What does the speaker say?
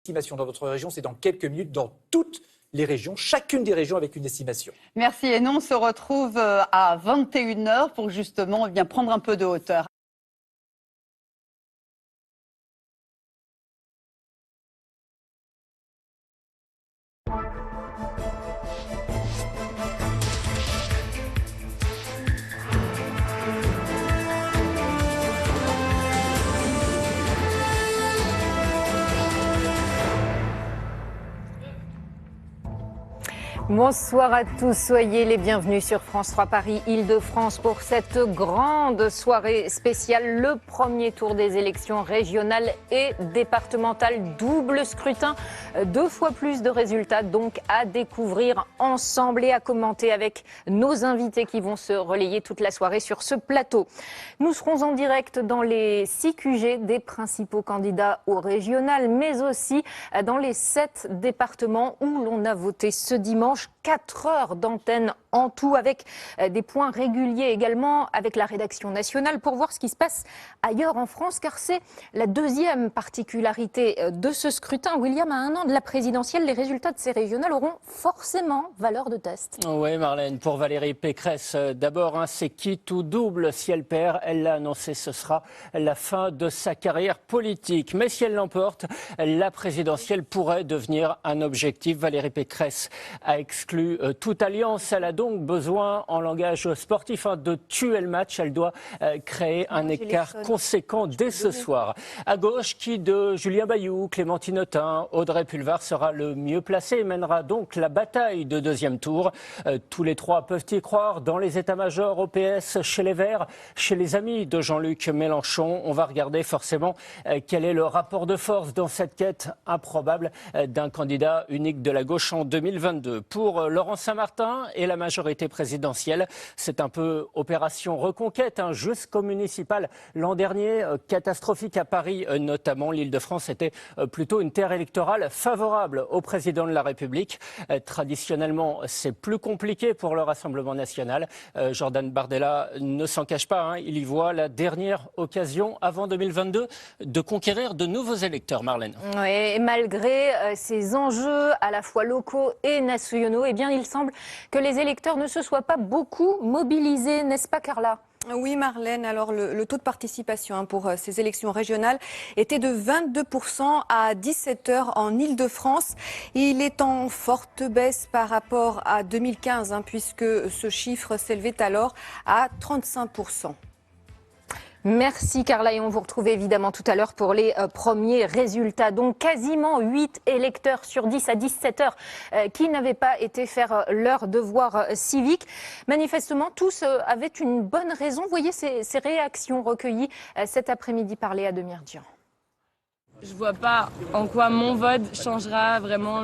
estimation dans votre région, c'est dans quelques minutes dans toutes les régions, chacune des régions avec une estimation. Merci et nous on se retrouve à 21h pour justement prendre un peu de hauteur. Bonsoir à tous, soyez les bienvenus sur France 3 Paris Île-de-France pour cette grande soirée spéciale, le premier tour des élections régionales et départementales, double scrutin, 2 fois plus de résultats donc à découvrir ensemble et à commenter avec nos invités qui vont se relayer toute la soirée sur ce plateau. Nous serons en direct dans les 6 QG des principaux candidats au régional, mais aussi dans les 7 départements où l'on a voté ce dimanche. 4 heures d'antenne en tout, avec des points réguliers également avec la rédaction nationale pour voir ce qui se passe ailleurs en France, car c'est la deuxième particularité de ce scrutin. William, à 1 an de la présidentielle, les résultats de ces régionales auront forcément valeur de test. Oui, Marlène, pour Valérie Pécresse, d'abord, c'est quitte ou double. Si elle perd, elle l'a annoncé, ce sera la fin de sa carrière politique. Mais si elle l'emporte, la présidentielle pourrait devenir un objectif. Valérie Pécresse a exclu toute alliance. Elle a donc besoin, en langage sportif, de tuer le match. Elle doit créer un écart conséquent dès ce soir. À gauche, qui de Julien Bayou, Clémentine Autain, Audrey Pulvar sera le mieux placé et mènera donc la bataille de deuxième tour. Tous les trois peuvent y croire dans les états-majors, au PS, chez les Verts, chez les amis de Jean-Luc Mélenchon. On va regarder forcément quel est le rapport de force dans cette quête improbable d'un candidat unique de la gauche en 2022. Pour Laurent Saint-Martin et la majorité présidentielle, c'est un peu opération reconquête, jusqu'au municipal. L'an dernier, catastrophique à Paris notamment, l'Île-de-France était plutôt une terre électorale favorable au président de la République. Traditionnellement, c'est plus compliqué pour le Rassemblement national. Jordan Bardella ne s'en cache pas, il y voit la dernière occasion avant 2022 de conquérir de nouveaux électeurs, Marlène. Oui, et malgré ces enjeux à la fois locaux et nationaux, eh bien, il semble que les électeurs ne se soient pas beaucoup mobilisés, n'est-ce pas Carla ? Oui Marlène, alors le taux de participation pour ces élections régionales était de 22% à 17h en Île-de-France. Il est en forte baisse par rapport à 2015 puisque ce chiffre s'élevait alors à 35%. Merci Carla et on vous retrouve évidemment tout à l'heure pour les premiers résultats. Donc quasiment 8 électeurs sur 10 à 17h qui n'avaient pas été faire leur devoir civique. Manifestement, tous avaient une bonne raison. Vous voyez ces réactions recueillies cet après-midi par Léa Demirjian. Je vois pas en quoi mon vote changera vraiment